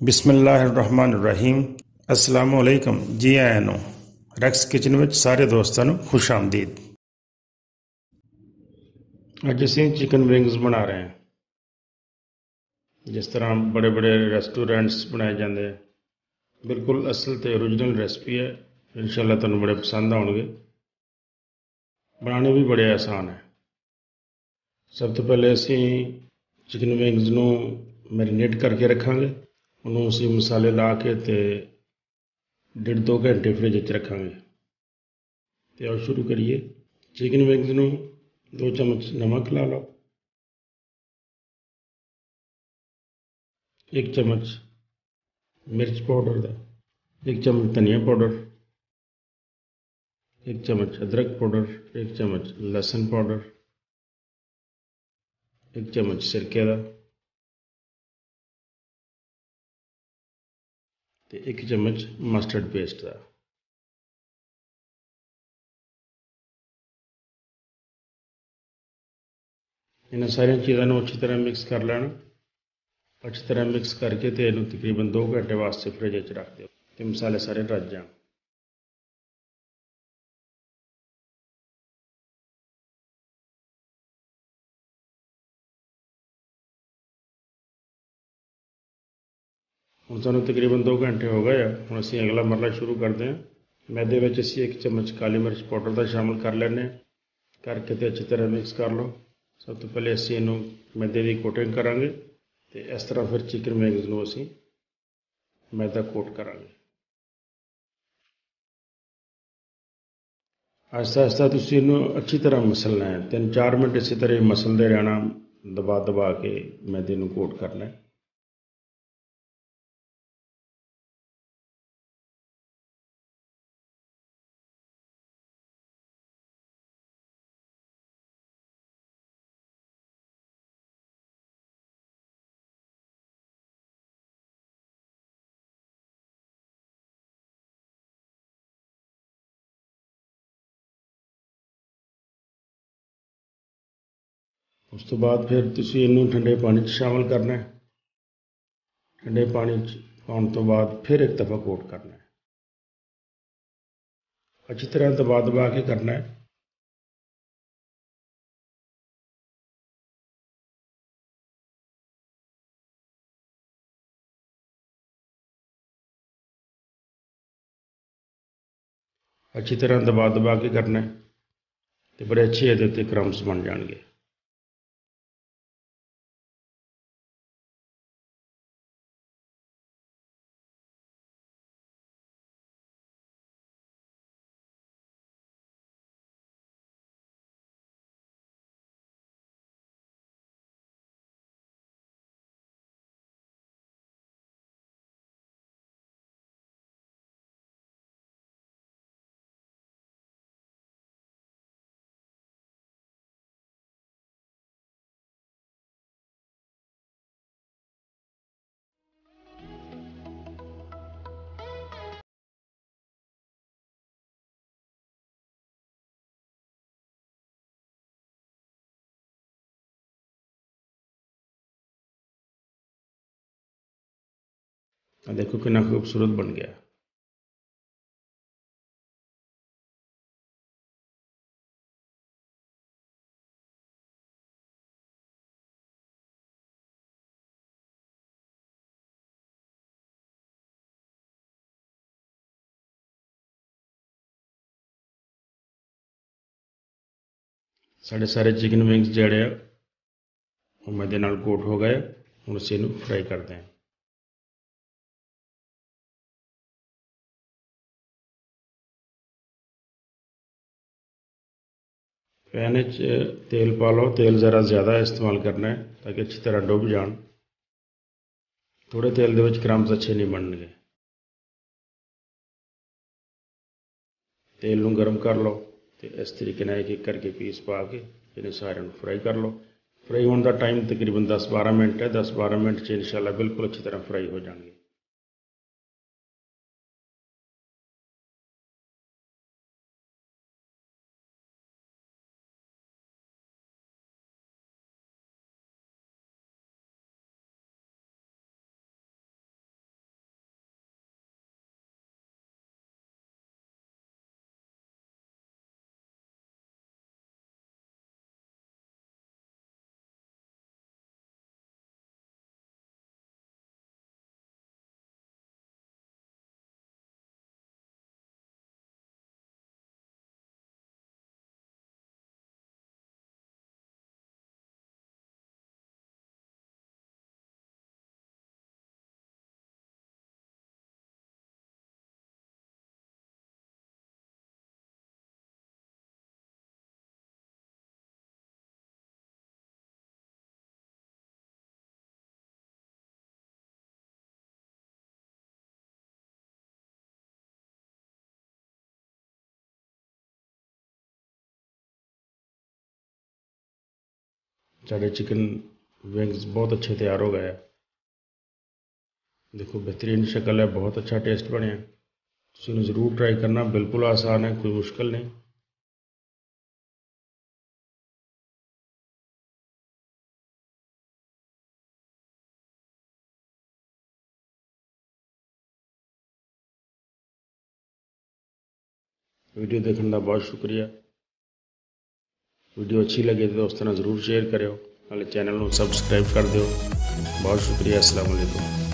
ਬਿਸਮਿਲ੍ਲਾਹਿਰਰਹਿਮਾਨਿਰਰਹੀਮ। ਅਸਲਾਮੁ ਅਲੈਕਮ। ਜੀ ਆਇਆਂ ਨੂੰ ਰੈਕਸ ਕਿਚਨ ਵਿੱਚ ਸਾਰੇ ਦੋਸਤਾਂ ਨੂੰ ਖੁਸ਼ ਆਮਦੀਦ। ਅੱਜ ਅਸੀਂ ਚਿਕਨ ਵਿੰਗਸ ਬਣਾ ਰਹੇ ਹਾਂ, ਜਿਸ ਤਰ੍ਹਾਂ ਬੜੇ ਬੜੇ ਰੈਸਟੋਰੈਂਟਸ ਬਣਾਏ ਜਾਂਦੇ ਆ। ਬਿਲਕੁਲ ਅਸਲ ਤੇ ਓਰੀਜਨਲ ਰੈਸਪੀ ਹੈ। ਇਨਸ਼ਾਅੱਲਾ ਤੁਹਾਨੂੰ ਬੜੇ ਪਸੰਦ ਆਉਣਗੇ। ਬਣਾਉਣੇ ਵੀ ਬੜੇ ਆਸਾਨ ਹੈ। ਸਭ ਤੋਂ ਪਹਿਲੇ ਅਸੀਂ ਚਿਕਨ ਵਿੰਗਸ ਨੂੰ ਮੈਰੀਨੇਟ ਕਰਕੇ ਰੱਖਾਂਗੇ। ਉਹਨੂੰ ਅਸੀਂ ਮਸਾਲੇ ਲਾ ਕੇ ਅਤੇ 1.5-2 ਘੰਟੇ ਫਰਿੱਜ 'ਚ ਰੱਖਾਂਗੇ। ਅਤੇ ਆਓ ਸ਼ੁਰੂ ਕਰੀਏ। ਚਿਕਨ ਵਿੰਗਸ ਨੂੰ 2 ਚਮਚ ਨਮਕ ਲਾ ਲਓ, 1 ਚਮਚ ਮਿਰਚ ਪਾਊਡਰ ਦਾ, 1 ਚਮਚ ਧਨੀਆ ਪਾਊਡਰ, 1 ਚਮਚ ਅਦਰਕ ਪਾਊਡਰ, 1 ਚਮਚ ਲਸਣ ਪਾਊਡਰ, 1 ਚਮਚ ਸਿਰਕੇ ਦਾ ਅਤੇ 1 ਚਮਚ ਮਸਟਰਡ ਪੇਸਟ ਦਾ। ਇਹਨਾਂ ਸਾਰੀਆਂ ਚੀਜ਼ਾਂ ਨੂੰ ਅੱਛੀ ਤਰ੍ਹਾਂ ਮਿਕਸ ਕਰ ਲੈਣਾ। ਅੱਛੀ ਤਰ੍ਹਾਂ ਮਿਕਸ ਕਰਕੇ ਅਤੇ ਇਹਨੂੰ ਤਕਰੀਬਨ 2 ਘੰਟੇ ਵਾਸਤੇ ਫਰਿੱਜ 'ਚ ਰੱਖ ਦਿਓ ਅਤੇ ਮਸਾਲੇ ਸਾਰੇ ਰਚ ਜਾਣ। ਹੁਣ ਸਾਨੂੰ ਤਕਰੀਬਨ 2 ਘੰਟੇ ਹੋ ਗਏ ਆ। ਹੁਣ ਅਸੀਂ ਅਗਲਾ ਮਰਲਾ ਸ਼ੁਰੂ ਕਰਦੇ ਹਾਂ। ਮੈਦੇ ਵਿੱਚ ਅਸੀਂ 1 ਚਮਚ ਕਾਲੀ ਮਿਰਚ ਪਾਊਡਰ ਦਾ ਸ਼ਾਮਿਲ ਕਰ ਲੈਂਦੇ ਹਾਂ। ਕਰਕੇ ਅਤੇ ਅੱਛੀ ਤਰ੍ਹਾਂ ਮਿਕਸ ਕਰ ਲਓ। ਸਭ ਤੋਂ ਪਹਿਲੇ ਅਸੀਂ ਇਹਨੂੰ ਮੈਦੇ ਦੀ ਕੋਟਿੰਗ ਕਰਾਂਗੇ ਅਤੇ ਇਸ ਤਰ੍ਹਾਂ ਫਿਰ ਚਿਕਨ ਵਿੰਗਸ ਨੂੰ ਅਸੀਂ ਮੈਦਾ ਕੋਟ ਕਰਾਂਗੇ। ਆਹਿਸਤਾ ਆਹਿਸਤਾ ਤੁਸੀਂ ਇਹਨੂੰ ਅੱਛੀ ਤਰ੍ਹਾਂ ਮਸਲਣਾ ਹੈ। 3-4 ਮਿੰਟ ਇਸੇ ਤਰ੍ਹਾਂ ਮਸਲਦੇ ਰਹਿਣਾ, ਦਬਾ ਦਬਾ ਕੇ ਮੈਦੇ ਨੂੰ ਕੋਟ ਕਰਨਾ। ਉਸ ਤੋਂ ਬਾਅਦ ਫਿਰ ਤੁਸੀਂ ਇਹਨੂੰ ਠੰਡੇ ਪਾਣੀ 'ਚ ਸ਼ਾਮਿਲ ਕਰਨਾ। ਠੰਡੇ ਪਾਣੀ 'ਚ ਪਾਉਣ ਤੋਂ ਬਾਅਦ ਫਿਰ ਇੱਕ ਦਫਾ ਕੋਟ ਕਰਨਾ। ਅੱਛੀ ਤਰ੍ਹਾਂ ਦਬਾ ਦਬਾ ਕੇ ਕਰਨਾ ਹੈ। ਅੱਛੀ ਤਰ੍ਹਾਂ ਦਬਾ ਦਬਾ ਕੇ ਕਰਨਾ ਅਤੇ ਬੜੇ ਅੱਛੇ ਇਹਦੇ ਉੱਤੇ ਕਰੰਬਸ ਬਣ ਜਾਣਗੇ। ਦੇਖੋ ਕਿੰਨਾ ਖੂਬਸੂਰਤ ਬਣ ਗਿਆ। ਸਾਡੇ ਸਾਰੇ ਚਿਕਨ ਵਿੰਗਸ ਜਿਹੜੇ ਆ ਉਹ ਮੈਦੇ ਨਾਲ ਕੋਟ ਹੋ ਗਏ। ਹੁਣ ਅਸੀਂ ਇਹਨੂੰ ਫਰਾਈ ਕਰਦੇ ਹਾਂ। ਪੈਨ ਵਿੱਚ ਤੇਲ ਪਾ ਲਓ। ਤੇਲ ਜ਼ਰਾ ਜ਼ਿਆਦਾ ਇਸਤੇਮਾਲ ਕਰਨਾ ਹੈ ਤਾਂ ਕਿ ਅੱਛੀ ਤਰ੍ਹਾਂ ਡੁੱਬ ਜਾਣ। ਥੋੜ੍ਹੇ ਤੇਲ ਦੇ ਵਿੱਚ ਕਰੰਬਸ ਅੱਛੇ ਨਹੀਂ ਬਣਨਗੇ। ਤੇਲ ਨੂੰ ਗਰਮ ਕਰ ਲਓ ਅਤੇ ਇਸ ਤਰੀਕੇ ਨਾਲ ਇੱਕ ਇੱਕ ਕਰਕੇ ਪੀਸ ਪਾ ਕੇ ਇਹਨੂੰ ਸਾਰਿਆਂ ਨੂੰ ਫਰਾਈ ਕਰ ਲਓ। ਫਰਾਈ ਹੋਣ ਦਾ ਟਾਈਮ ਤਕਰੀਬਨ 10-12 ਮਿੰਟ ਹੈ। 10-12 ਮਿੰਟ 'ਚ ਇਨਸ਼ਾਅੱਲਾ ਬਿਲਕੁਲ ਅੱਛੀ ਤਰ੍ਹਾਂ ਫਰਾਈ ਹੋ ਜਾਣਗੇ। साढ़े चिकन विंग्स बहुत अच्छे तैयार हो गए। देखो बेहतरीन शक्ल है, बहुत अच्छा टेस्ट बनया। तुसीं जरूर ट्राई करना, बिल्कुल आसान है, कोई मुश्किल नहीं। वीडियो देखने का बहुत शुक्रिया। वीडियो अच्छी लगे तो दोस्तों ने जरूर शेयर करो, नाले चैनल को सबसक्राइब कर दो। बहुत शुक्रिया। अस्सलाम वालेकुम।